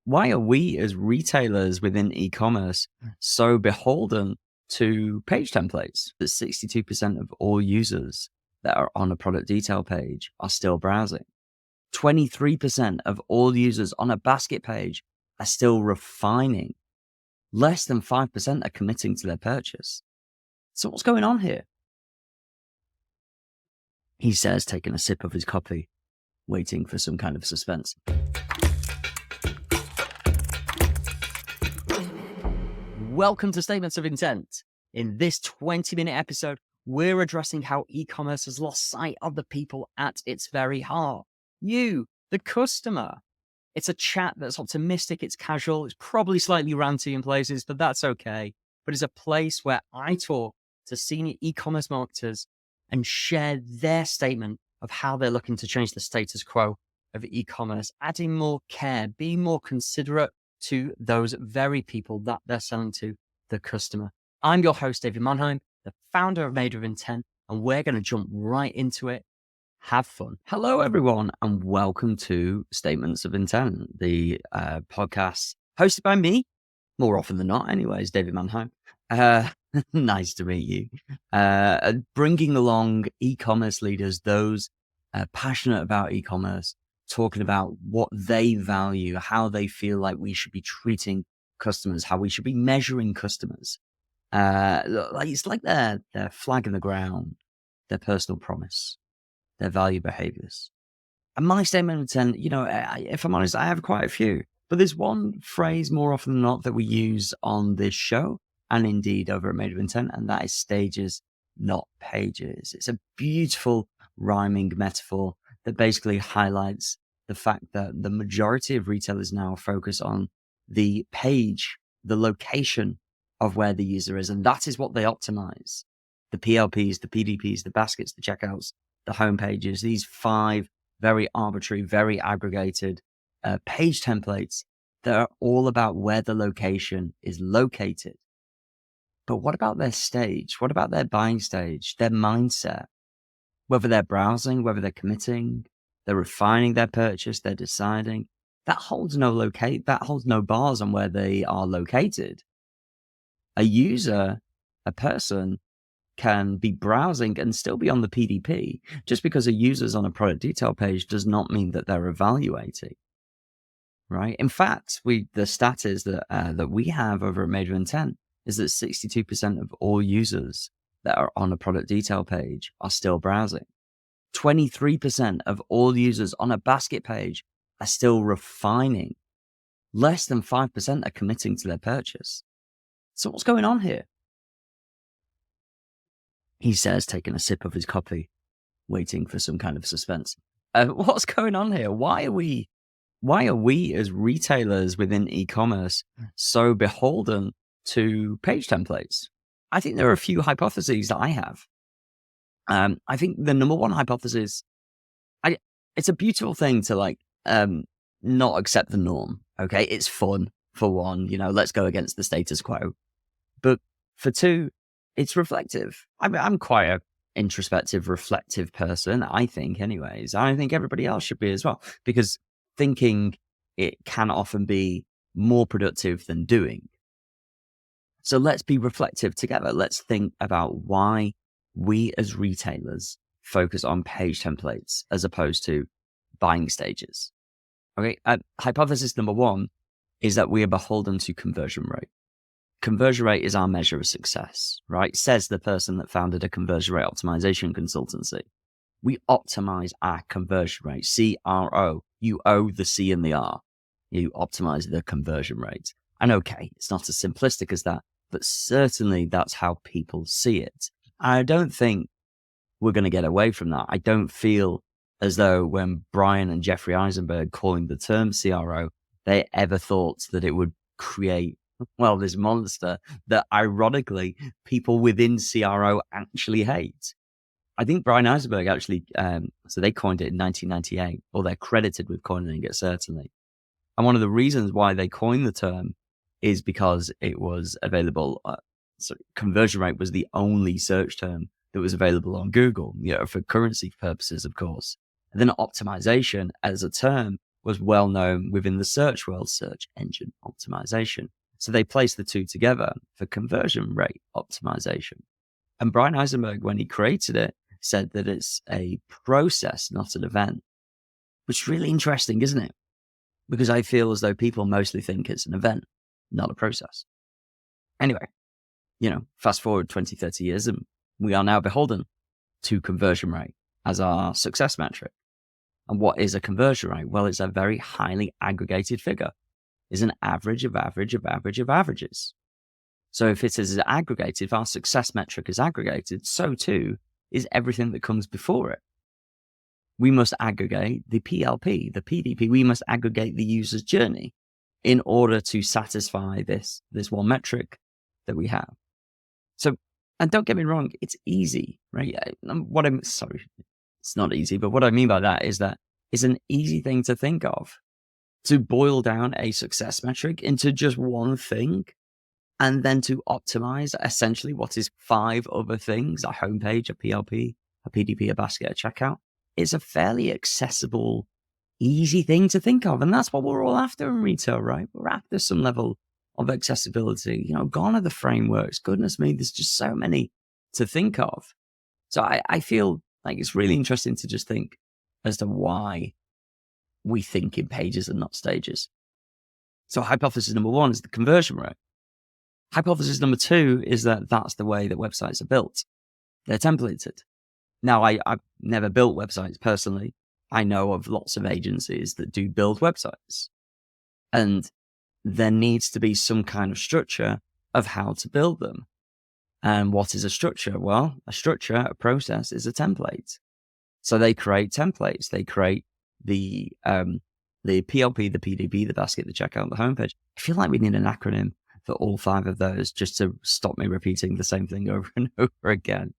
Why are we as retailers within e-commerce so beholden to page templates? That 62% of all users that are on a product detail page are still browsing. 23% of all users on a basket page are still refining. Less than 5% are committing to their purchase. So what's going on here? He says, taking a sip of his coffee, waiting for some kind of suspense. Welcome to Statements of Intent. In this 20-minute episode, we're addressing how e-commerce has lost sight of the people at its very heart. You, the customer. It's a chat that's optimistic, it's casual, it's probably slightly ranty in places, but that's okay. But it's a place where I talk to senior e-commerce marketers and share their statement of how they're looking to change the status quo of e-commerce, adding more care, being more considerate to those very people that they're selling to, the customer. I'm your host, David Mannheim, the founder of Made of Intent, and we're going to jump right into it. Have fun. Hello, everyone, and welcome to Statements of Intent, the podcast hosted by me, more often than not, anyways, David Mannheim. Nice to meet you. Bringing along e-commerce leaders, those passionate about e-commerce, talking about what they value, how they feel like we should be treating customers, how we should be measuring customers. It's like their flag in the ground, their personal promise, their value behaviors. And my statement of intent, if I'm honest, I have quite a few, but there's one phrase more often than not that we use on this show and indeed over at Made of Intent, and that is stages, not pages. It's a beautiful rhyming metaphor that basically highlights the fact that the majority of retailers now focus on the page, the location of where the user is, and that is what they optimize. The PLPs, the PDPs, the baskets, the checkouts, the home pages, these 5 very arbitrary, very aggregated page templates that are all about where the location is located. But what about their stage? What about their buying stage, their mindset? Whether they're browsing, whether they're committing, they're refining their purchase, they're deciding, that holds no bars on where they are located. A user, a person, can be browsing and still be on the PDP. Just because a user's on a product detail page does not mean that they're evaluating, right? In fact, the stat is that we have over at Made of Intent is that 62% of all users that are on a product detail page are still browsing. 23% of all users on a basket page are still refining. Less than 5% are committing to their purchase. So what's going on here? He says, taking a sip of his coffee, waiting for some kind of suspense. What's going on here? Why are we as retailers within e-commerce so beholden to page templates? I think there are a few hypotheses that I have. I think the number one hypothesis, it's a beautiful thing to not accept the norm. Okay, it's fun for one. Let's go against the status quo. But for two, it's reflective. I'm quite an introspective, reflective person, I think, anyways. I think everybody else should be as well, because thinking it can often be more productive than doing. So let's be reflective together. Let's think about why we as retailers focus on page templates as opposed to buying stages. Okay, hypothesis number one is that we are beholden to conversion rate. Conversion rate is our measure of success, right? Says the person that founded a conversion rate optimization consultancy. We optimize our conversion rate, CRO. You owe the C and the R. You optimize the conversion rate. And okay, it's not as simplistic as that, but certainly that's how people see it. I don't think we're going to get away from that. I don't feel as though when Brian and Jeffrey Eisenberg coined the term CRO, they ever thought that it would create, this monster that ironically people within CRO actually hate. I think Brian Eisenberg actually, so they coined it in 1998, or they're credited with coining it certainly. And one of the reasons why they coined the term is because it was available. Conversion rate was the only search term that was available on Google, for currency purposes, of course. And then optimization as a term was well known within the search world, search engine optimization. So they placed the two together for conversion rate optimization. And Brian Eisenberg, when he created it, said that it's a process, not an event, which is really interesting, isn't it? Because I feel as though people mostly think it's an event, not a process. Anyway, fast forward 20, 30 years, and we are now beholden to conversion rate as our success metric. And what is a conversion rate? Well, it's a very highly aggregated figure. It's an average of averages. So if it is aggregated, if our success metric is aggregated, so too is everything that comes before it. We must aggregate the PLP, the PDP. We must aggregate the user's journey in order to satisfy this one metric that we have. So, and don't get me wrong, it's easy, right? It's not easy, but what I mean by that is that it's an easy thing to think of, to boil down a success metric into just one thing, and then to optimize essentially what is 5 other things: a homepage, a PLP, a PDP, a basket, a checkout. It's a fairly accessible, easy thing to think of. And that's what we're all after in retail, right? We're after some level of accessibility. Gone are the frameworks. Goodness me, there's just so many to think of. So I feel like it's really interesting to just think as to why we think in pages and not stages. So hypothesis number 1 is the conversion rate. Hypothesis number 2 is that that's the way that websites are built. They're templated. Now, I've never built websites personally. I know of lots of agencies that do build websites. And there needs to be some kind of structure of how to build them. And what is a structure? Well, a process is a template. So they create templates. They create the PLP, the PDP, the basket, the checkout, the homepage. I feel like we need an acronym for all 5 of those just to stop me repeating the same thing over and over again.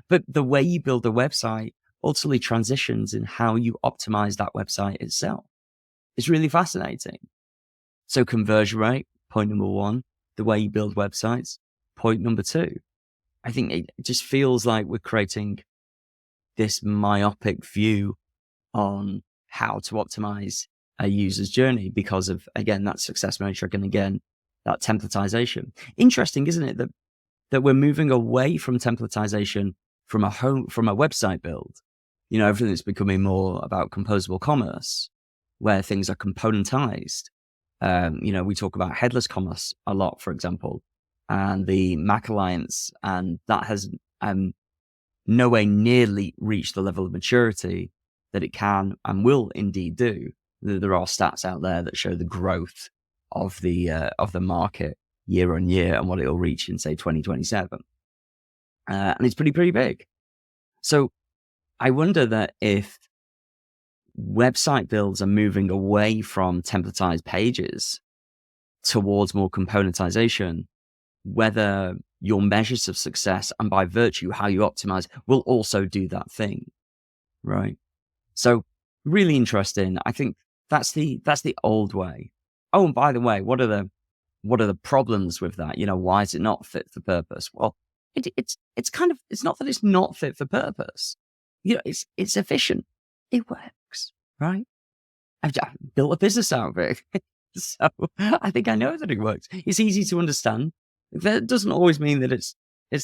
But the way you build a website ultimately transitions in how you optimize that website itself. It's really fascinating. So conversion rate, point number 1, the way you build websites, point number 2. I think it just feels like we're creating this myopic view on how to optimize a user's journey because of, again, that success metric and, again, that templatization. Interesting, isn't it, that we're moving away from templatization from a website build. Everything's becoming more about composable commerce, where things are componentized. We talk about headless commerce a lot, for example, and the Mac Alliance, and that has nowhere nearly reached the level of maturity that it can and will indeed do. There are stats out there that show the growth of the market year on year and what it will reach in, say, 2027. And it's pretty big. So I wonder that if website builds are moving away from templatized pages towards more componentization, whether your measures of success and by virtue how you optimize will also do that thing, right? So really interesting. I think that's the old way. Oh, and by the way, what are the problems with that? Why is it not fit for purpose? Well, it's not that it's not fit for purpose. It's efficient. It works, right? I've built a business out of it. So I think I know that it works. It's easy to understand. That doesn't always mean that it's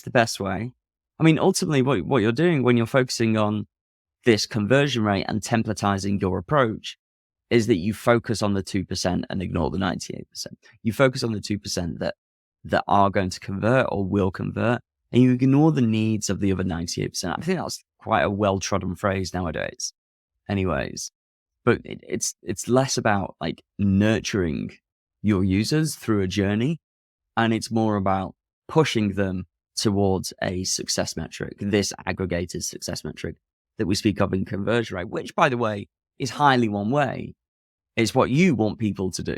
the best way. I mean, ultimately what you're doing when you're focusing on this conversion rate and templatizing your approach is that you focus on the 2% and ignore the 98%. You focus on the 2% that are going to convert or will convert, and you ignore the needs of the other 98%. I think that's quite a well-trodden phrase nowadays anyways. But it's less about like nurturing your users through a journey, and it's more about pushing them towards a success metric, this aggregated success metric that we speak of in conversion rate, which, by the way, is highly one way. It's what you want people to do,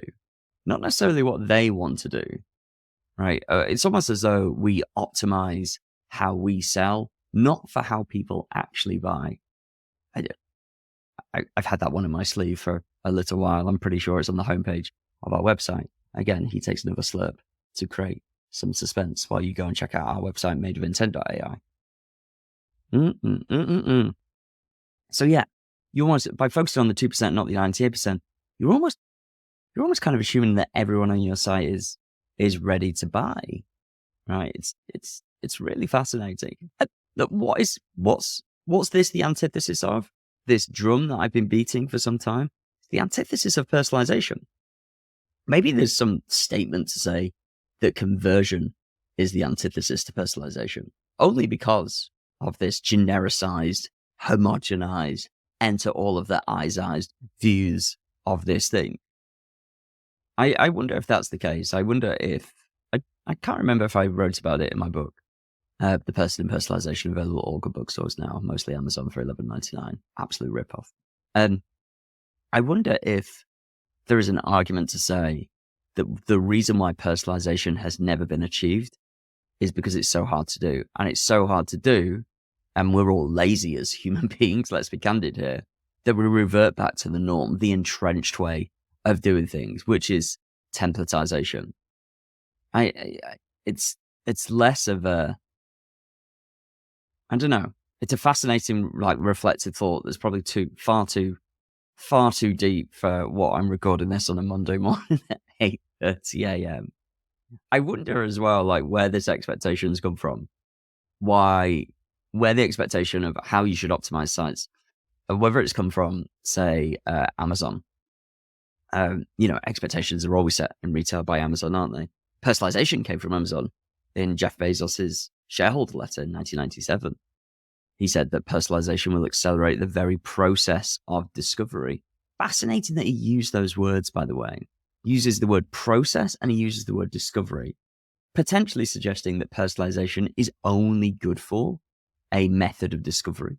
not necessarily what they want to do, right? It's almost as though we optimize how we sell, not for how people actually buy. I've had that one in my sleeve for a little while. I'm pretty sure it's on the homepage of our website. Again, he takes another slurp to create some suspense while you go and check out our website, madeofintent.ai. So yeah, you want to, by focusing on the 2%, not the 98%, you're almost kind of assuming that everyone on your site is ready to buy, right? It's really fascinating. Look, what's this the antithesis of? This drum that I've been beating for some time? The antithesis of personalization. Maybe there's some statement to say that conversion is the antithesis to personalization, only because of this genericized, homogenized, enter all of the eyes views of this thing. I wonder if that's the case. I wonder if, I can't remember if I wrote about it in my book. The Person in Personalization, available at all good bookstores now, mostly Amazon for $11.99. Absolute ripoff. I wonder if there is an argument to say that the reason why personalization has never been achieved is because it's so hard to do. And it's so hard to do, and we're all lazy as human beings, let's be candid here, that we revert back to the norm, the entrenched way of doing things, which is templatization. It's less of a, I don't know. It's a fascinating, like, reflective thought that's probably far too deep for what I'm recording this on a Monday morning at 8:30 a.m. I wonder as well, like, where this expectation's come from. Where the expectation of how you should optimize sites, whether it's come from, say, Amazon. Expectations are always set in retail by Amazon, aren't they? Personalization came from Amazon in Jeff Bezos's shareholder letter in 1997. He said that personalization will accelerate the very process of discovery. Fascinating that he used those words, by the way. He uses the word process and he uses the word discovery, potentially suggesting that personalization is only good for a method of discovery,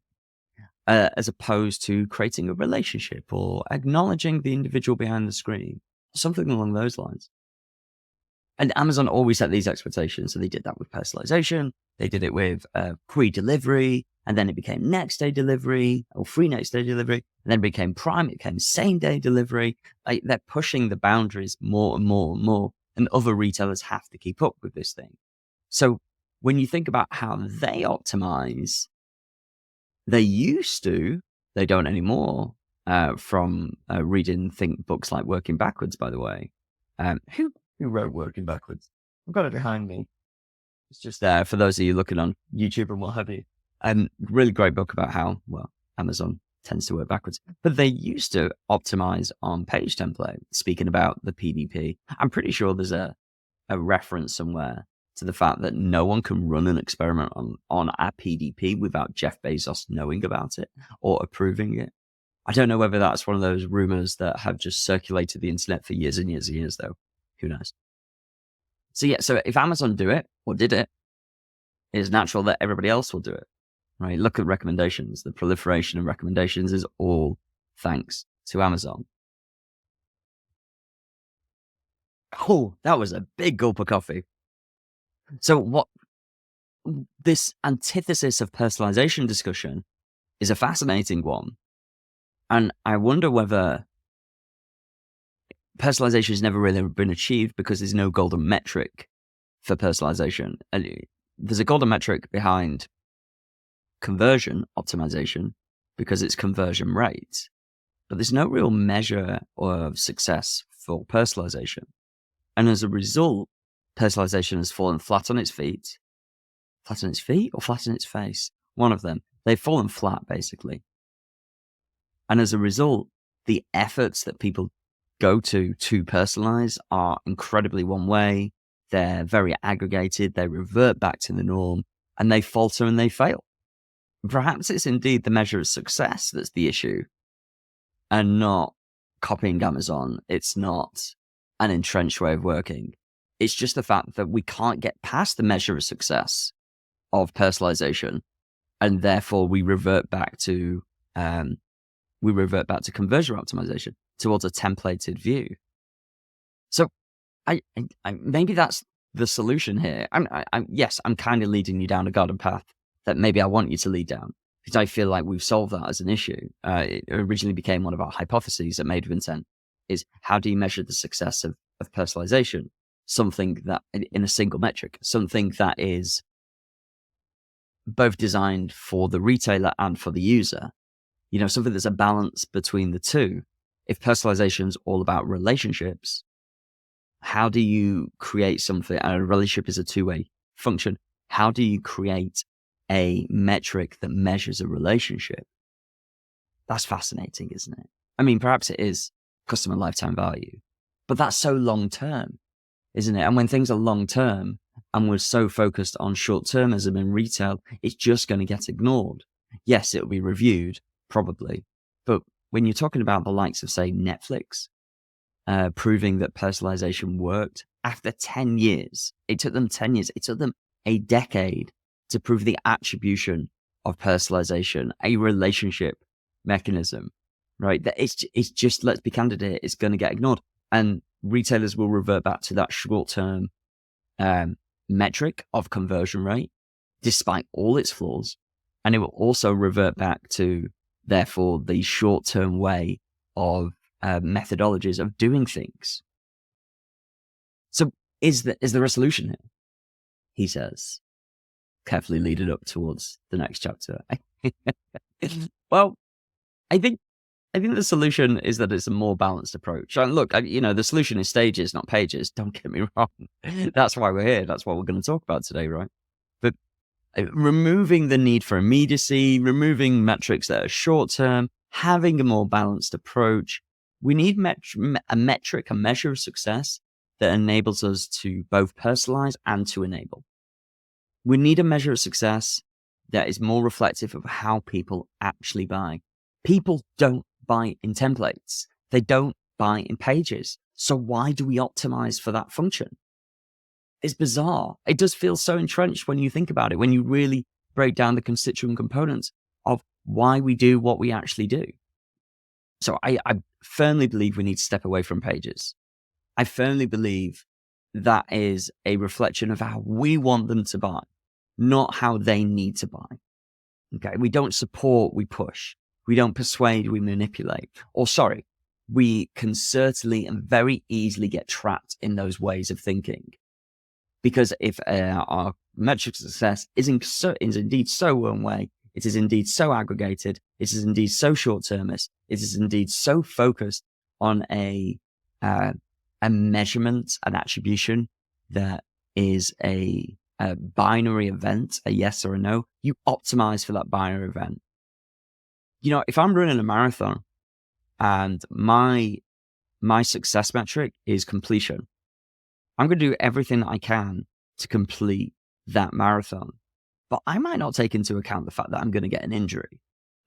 as opposed to creating a relationship or acknowledging the individual behind the screen, something along those lines. And Amazon always set these expectations. So they did that with personalization. They did it with pre-delivery, and then it became next day delivery or free next day delivery. And then it became Prime. It became same day delivery. Like, they're pushing the boundaries more and more and more. And other retailers have to keep up with this thing. So when you think about how they optimize, they used to, they don't anymore, from reading books like Working Backwards, by the way. Who wrote Working Backwards? I've got it behind me. It's just there for those of you looking on YouTube and what have you. Really great book about how, well, Amazon tends to work backwards. But they used to optimize on page template, speaking about the PDP. I'm pretty sure there's a reference somewhere to the fact that no one can run an experiment on a PDP without Jeff Bezos knowing about it or approving it. I don't know whether that's one of those rumors that have just circulated the internet for years and years and years, though. Who knows? So yeah, so if Amazon do it or did it, it's natural that everybody else will do it, right? Look at recommendations. The proliferation of recommendations is all thanks to Amazon. Oh, that was a big gulp of coffee. So this antithesis of personalization discussion is a fascinating one. And I wonder whether personalization has never really been achieved because there's no golden metric for personalization. There's a golden metric behind conversion optimization because it's conversion rate, but there's no real measure of success for personalization. And as a result, personalization has fallen flat on its feet. Flat on its feet or flat on its face? One of them. They've fallen flat, basically. And as a result, the efforts that people go to personalize are incredibly one way. They're very aggregated. They revert back to the norm and they falter and they fail. Perhaps it's indeed the measure of success that's the issue and not copying Amazon. It's not an entrenched way of working. It's just the fact that we can't get past the measure of success of personalization. And therefore we revert back to conversion optimization, towards a templated view. So I maybe that's the solution here. Yes, I'm kind of leading you down a garden path that maybe I want you to lead down because I feel like we've solved that as an issue. It originally became one of our hypotheses at Made with Intent is how do you measure the success of personalization? Something that in a single metric, something that is both designed for the retailer and for the user, something that's a balance between the two. if personalization is all about relationships, how do you create something? A relationship is a two-way function. How do you create a metric that measures a relationship? That's fascinating, isn't it? I mean, perhaps it is customer lifetime value, but that's so long term, isn't it? And when things are long term and we're so focused on short termism in retail, it's just going to get ignored. Yes, it'll be reviewed, probably. But when you're talking about the likes of, say, Netflix, proving that personalization worked after 10 years, it took them 10 years, it took them a decade to prove the attribution of personalization, a relationship mechanism, right? That it's just, let's be candid here, it's going to get ignored. And retailers will revert back to that short-term metric of conversion rate, despite all its flaws. And it will also revert back to, therefore, the short-term way of methodologies of doing things. So is there a solution here? He says, carefully leading up towards the next chapter. Well, I think the solution is that it's a more balanced approach. And look, the solution is stages, not pages. Don't get me wrong. That's why we're here. That's what we're going to talk about today, right? But removing the need for immediacy, removing metrics that are short term, having a more balanced approach. We need a metric, a measure of success that enables us to both personalize and to enable. We need a measure of success that is more reflective of how people actually buy. People don't buy in templates. They don't buy in pages. So why do we optimize for that function? It's bizarre. It does feel so entrenched when you think about it, when you really break down the constituent components of why we do what we actually do. So I firmly believe we need to step away from pages. I firmly believe that is a reflection of how we want them to buy, not how they need to buy. Okay, we don't support, we push. We don't persuade, we manipulate. Or we can certainly and very easily get trapped in those ways of thinking. Because if our metric success is indeed so one way, it is indeed so aggregated, it is indeed so short-termist, it is indeed so focused on a measurement, an attribution that is a binary event, a yes or a no, you optimize for that binary event. If I'm running a marathon and my success metric is completion, I'm going to do everything that I can to complete that marathon. But I might not take into account the fact that I'm going to get an injury.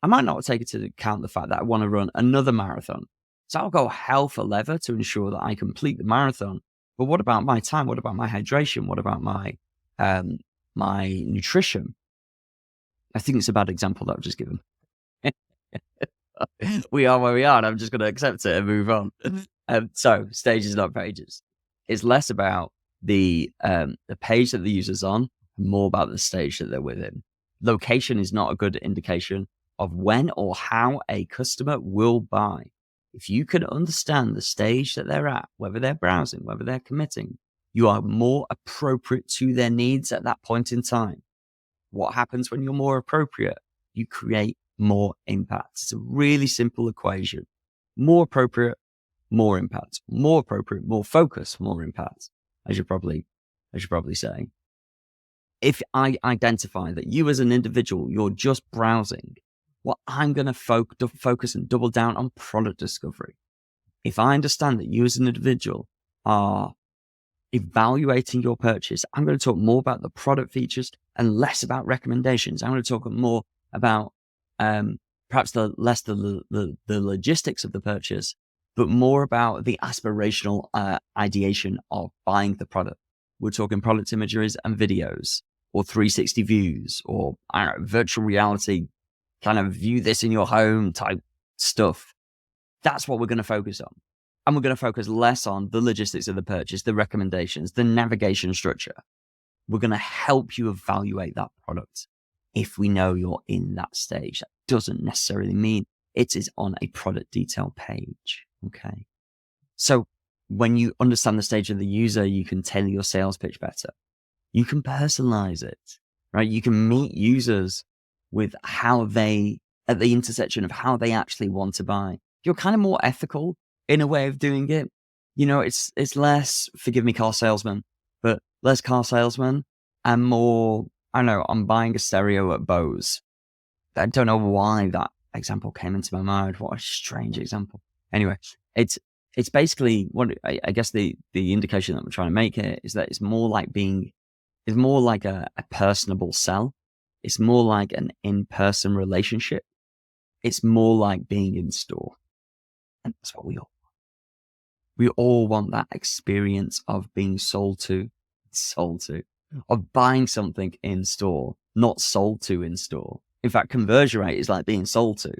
I might not take into account the fact that I want to run another marathon. So I'll go hell for leather to ensure that I complete the marathon. But what about my time? What about my hydration? What about my nutrition? I think it's a bad example that I've just given. We are where we are, and I'm just going to accept it and move on. So stages, not pages. It's less about the page that the user's on, more about the stage that they're within. Location is not a good indication of when or how a customer will buy. If you can understand the stage that they're at, whether they're browsing, whether they're committing, you are more appropriate to their needs at that point in time. What happens when you're more appropriate? You create more impact. It's a really simple equation. More appropriate, more impact. More appropriate, more focus, more impact. I should probably say. If I identify that you as an individual, you're just browsing, well, I'm going to focus and double down on product discovery. If I understand that you as an individual are evaluating your purchase, I'm going to talk more about the product features and less about recommendations. I'm going to talk more about perhaps the logistics of the purchase, but more about the aspirational ideation of buying the product. We're talking product imageries and videos, or 360 views, or virtual reality, kind of view this in your home type stuff. That's what we're going to focus on. And we're going to focus less on the logistics of the purchase, the recommendations, the navigation structure. We're going to help you evaluate that product if we know you're in that stage. That doesn't necessarily mean it is on a product detail page. Okay. So when you understand the stage of the user, you can tailor your sales pitch better. You can personalize it, right? You can meet users with how they, at the intersection of how they actually want to buy. you're kind of more ethical in a way of doing it. It's less, forgive me, car salesman, but less car salesman and more, I don't know, I'm buying a stereo at Bose. I don't know why that example came into my mind. What a strange example. Anyway, it's basically what I guess the indication that we're trying to make here is that it's more like a personable sell. It's more like an in-person relationship. It's more like being in store. And that's what we all want, that experience of being sold to, of buying something in store, not sold to in store. In fact, conversion rate is like being sold to.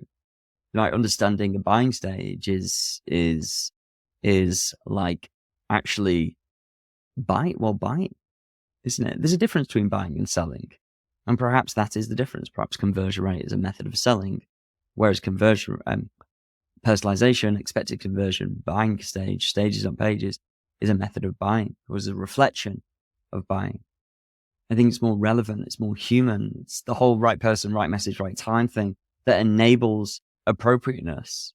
Like understanding the buying stage is like actually buying, isn't it? There's a difference between buying and selling. And perhaps that is the difference. Perhaps conversion rate is a method of selling, whereas personalization, expected conversion, buying stage, stages on pages is a method of buying. It was a reflection of buying. I think it's more relevant. It's more human. It's the whole right person, right message, right time thing that enables appropriateness,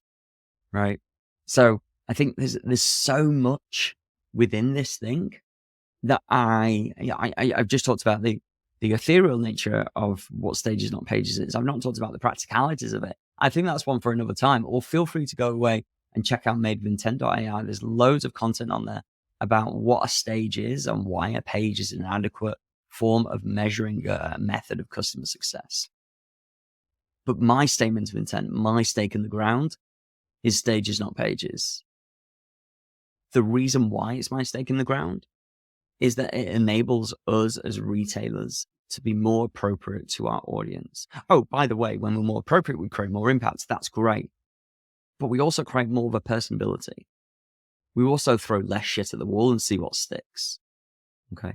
right? So I think there's so much within this thing that I've just talked about the ethereal nature of what stages, not pages is. I've not talked about the practicalities of it. I think that's one for another time. Or feel free to go away and check out madewithintent.ai. There's loads of content on there about what a stage is and why a page is an adequate form of measuring a method of customer success. But my statement of intent, my stake in the ground, is stages, not pages. The reason why it's my stake in the ground is that it enables us as retailers to be more appropriate to our audience. Oh, by the way, when we're more appropriate, we create more impact. That's great. But we also create more of a personability. We also throw less shit at the wall and see what sticks. Okay.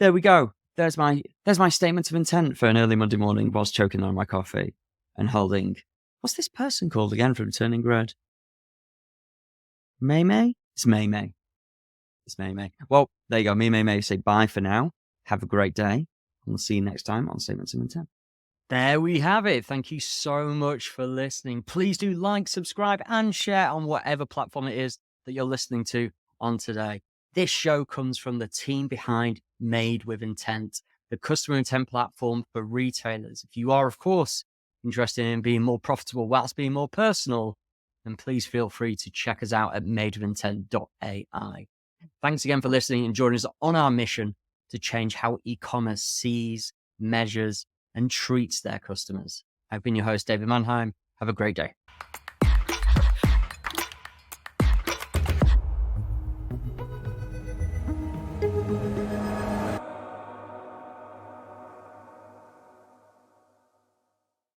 There we go. There's my statement of intent for an early Monday morning whilst choking on my coffee and holding, what's this person called again from Turning Red? May? It's May. It's May. Well, there you go. Me and May say bye for now. Have a great day. And we'll see you next time on Statements of Intent. There we have it. Thank you so much for listening. Please do like, subscribe, and share on whatever platform it is that you're listening to on today. This show comes from the team behind Made with Intent, the customer intent platform for retailers. If you are, of course, interested in being more profitable whilst being more personal, then please feel free to check us out at madewithintent.ai. Thanks again for listening and joining us on our mission to change how e-commerce sees, measures, and treats their customers. I've been your host, David Mannheim. Have a great day.